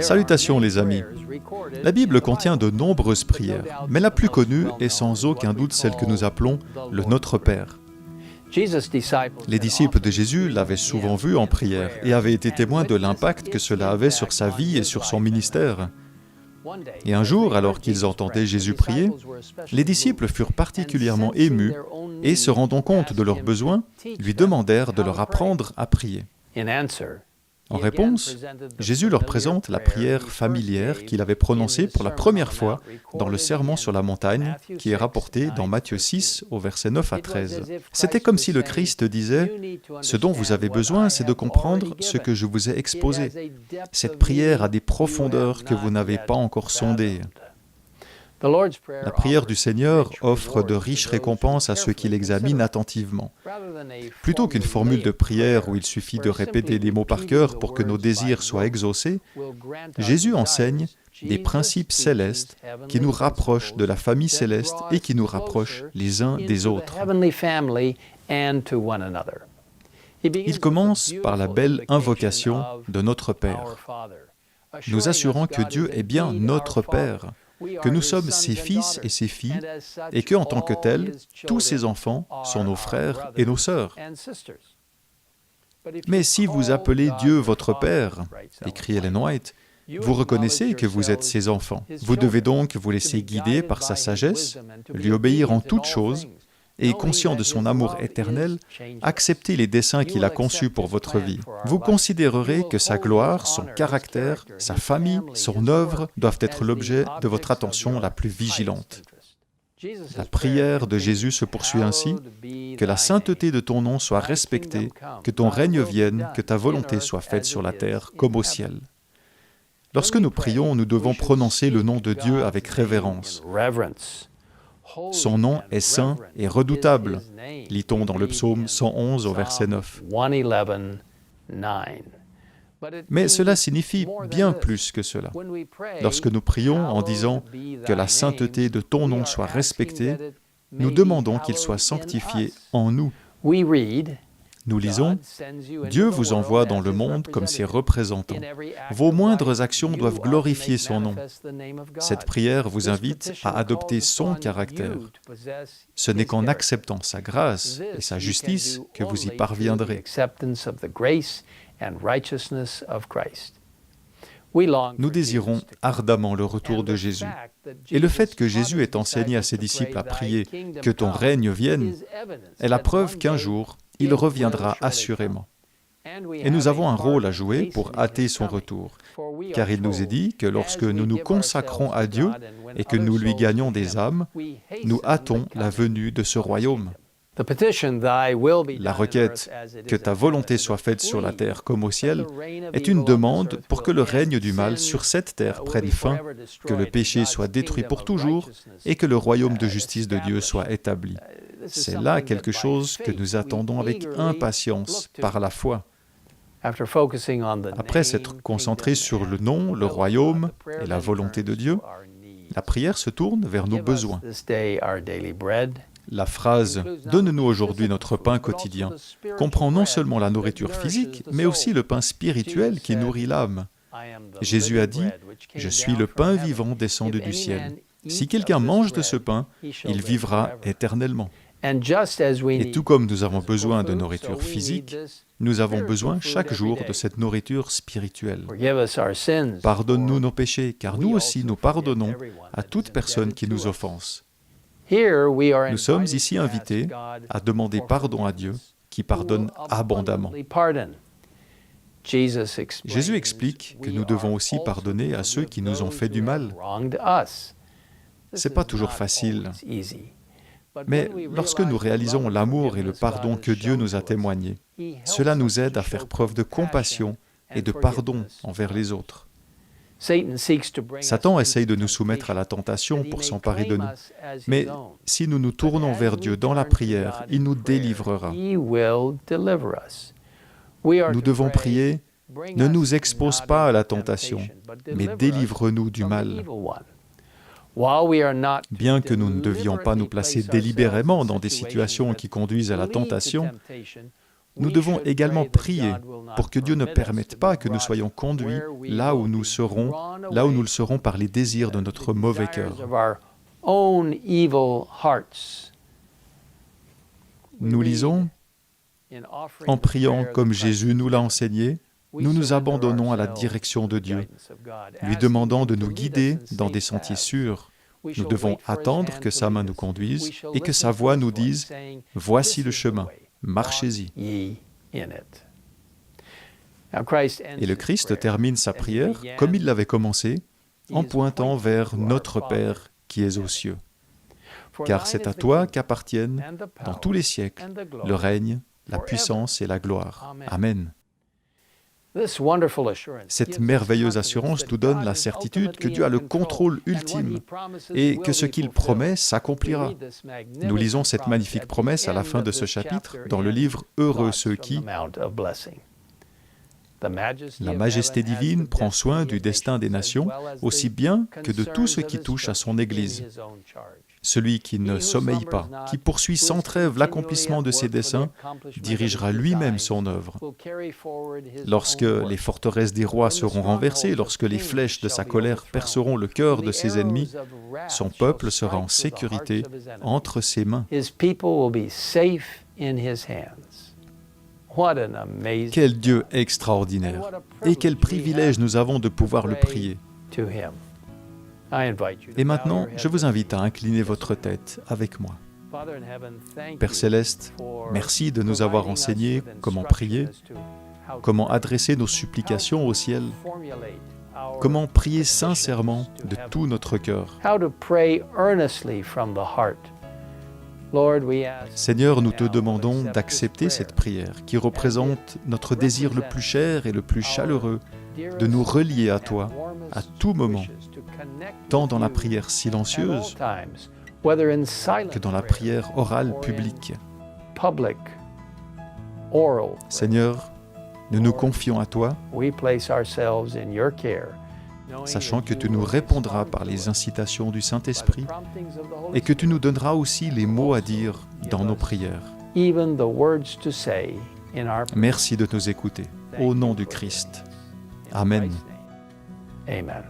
Salutations les amis. La Bible contient de nombreuses prières, mais la plus connue est sans aucun doute celle que nous appelons le Notre Père. Les disciples de Jésus l'avaient souvent vu en prière et avaient été témoins de l'impact que cela avait sur sa vie et sur son ministère. Et un jour, alors qu'ils entendaient Jésus prier, les disciples furent particulièrement émus et, se rendant compte de leurs besoins, lui demandèrent de leur apprendre à prier. En réponse, Jésus leur présente la prière familière qu'il avait prononcée pour la première fois dans le Sermon sur la montagne, qui est rapporté dans Matthieu 6, au verset 9 à 13. C'était comme si le Christ disait « Ce dont vous avez besoin, c'est de comprendre ce que je vous ai exposé. Cette prière a des profondeurs que vous n'avez pas encore sondées. » La prière du Seigneur offre de riches récompenses à ceux qui l'examinent attentivement. Plutôt qu'une formule de prière où il suffit de répéter des mots par cœur pour que nos désirs soient exaucés, Jésus enseigne des principes célestes qui nous rapprochent de la famille céleste et qui nous rapprochent les uns des autres. Il commence par la belle invocation de notre Père, nous assurant que Dieu est bien notre Père, que nous sommes ses fils et ses filles, et que, en tant que tels, tous ses enfants sont nos frères et nos sœurs. Mais si vous appelez Dieu votre Père, écrit Ellen White, vous reconnaissez que vous êtes ses enfants. Vous devez donc vous laisser guider par sa sagesse, lui obéir en toutes choses, et conscient de son amour éternel, acceptez les desseins qu'il a conçus pour votre vie. Vous considérerez que sa gloire, son caractère, sa famille, son œuvre doivent être l'objet de votre attention la plus vigilante. La prière de Jésus se poursuit ainsi, « Que la sainteté de ton nom soit respectée, que ton règne vienne, que ta volonté soit faite sur la terre comme au ciel. » Lorsque nous prions, nous devons prononcer le nom de Dieu avec révérence. Son nom est saint et redoutable, lit-on dans le psaume 111 au verset 9. Mais cela signifie bien plus que cela. Lorsque nous prions en disant « Que la sainteté de ton nom soit respectée », nous demandons qu'il soit sanctifié en nous. Nous lisons « Dieu vous envoie dans le monde comme ses représentants. Vos moindres actions doivent glorifier son nom. » Cette prière vous invite à adopter son caractère. Ce n'est qu'en acceptant sa grâce et sa justice que vous y parviendrez. Nous désirons ardemment le retour de Jésus. Et le fait que Jésus ait enseigné à ses disciples à prier « Que ton règne vienne » est la preuve qu'un jour, il reviendra assurément. Et nous avons un rôle à jouer pour hâter son retour, car il nous est dit que lorsque nous nous consacrons à Dieu et que nous lui gagnons des âmes, nous hâtons la venue de ce royaume. La requête « Que ta volonté soit faite sur la terre comme au ciel » est une demande pour que le règne du mal sur cette terre prenne fin, que le péché soit détruit pour toujours et que le royaume de justice de Dieu soit établi. C'est là quelque chose que nous attendons avec impatience par la foi. Après s'être concentré sur le nom, le royaume et la volonté de Dieu, la prière se tourne vers nos besoins. La phrase « Donne-nous aujourd'hui notre pain quotidien » comprend non seulement la nourriture physique, mais aussi le pain spirituel qui nourrit l'âme. Jésus a dit « Je suis le pain vivant descendu du ciel. Si quelqu'un mange de ce pain, il vivra éternellement. » Et tout comme nous avons besoin de nourriture physique, nous avons besoin chaque jour de cette nourriture spirituelle. Pardonne-nous nos péchés, car nous aussi nous pardonnons à toute personne qui nous offense. Nous sommes ici invités à demander pardon à Dieu, qui pardonne abondamment. Jésus explique que nous devons aussi pardonner à ceux qui nous ont fait du mal. Ce n'est pas toujours facile. Mais lorsque nous réalisons l'amour et le pardon que Dieu nous a témoigné, cela nous aide à faire preuve de compassion et de pardon envers les autres. Satan essaye de nous soumettre à la tentation pour s'emparer de nous. Mais si nous nous tournons vers Dieu dans la prière, il nous délivrera. Nous devons prier « Ne nous expose pas à la tentation, mais délivre-nous du mal. » Bien que nous ne devions pas nous placer délibérément dans des situations qui conduisent à la tentation, nous devons également prier pour que Dieu ne permette pas que nous soyons conduits là où nous le serons par les désirs de notre mauvais cœur. Nous lisons, en priant comme Jésus nous l'a enseigné, nous nous abandonnons à la direction de Dieu, lui demandant de nous guider dans des sentiers sûrs. Nous devons attendre que sa main nous conduise et que sa voix nous dise « Voici le chemin, marchez-y ». Et le Christ termine sa prière, comme il l'avait commencé, en pointant vers notre Père qui est aux cieux. Car c'est à toi qu'appartiennent, dans tous les siècles, le règne, la puissance et la gloire. Amen. Cette merveilleuse assurance nous donne la certitude que Dieu a le contrôle ultime et que ce qu'il promet s'accomplira. Nous lisons cette magnifique promesse à la fin de ce chapitre dans le livre « Heureux ceux qui ». La majesté divine prend soin du destin des nations aussi bien que de tout ce qui touche à son Église. Celui qui ne sommeille pas, qui poursuit sans trêve l'accomplissement de ses desseins, dirigera lui-même son œuvre. Lorsque les forteresses des rois seront renversées, lorsque les flèches de sa colère perceront le cœur de ses ennemis, son peuple sera en sécurité entre ses mains. Quel Dieu extraordinaire! Et quel privilège nous avons de pouvoir le prier. Et maintenant, je vous invite à incliner votre tête avec moi. Père Céleste, merci de nous avoir enseigné comment prier, comment adresser nos supplications au ciel, comment prier sincèrement de tout notre cœur. Seigneur, nous te demandons d'accepter cette prière qui représente notre désir le plus cher et le plus chaleureux de nous relier à toi à tout moment, tant dans la prière silencieuse que dans la prière orale publique. Seigneur, nous nous confions à toi, sachant que tu nous répondras par les incitations du Saint-Esprit et que tu nous donneras aussi les mots à dire dans nos prières. Merci de nous écouter. Au nom du Christ. Amen. Amen.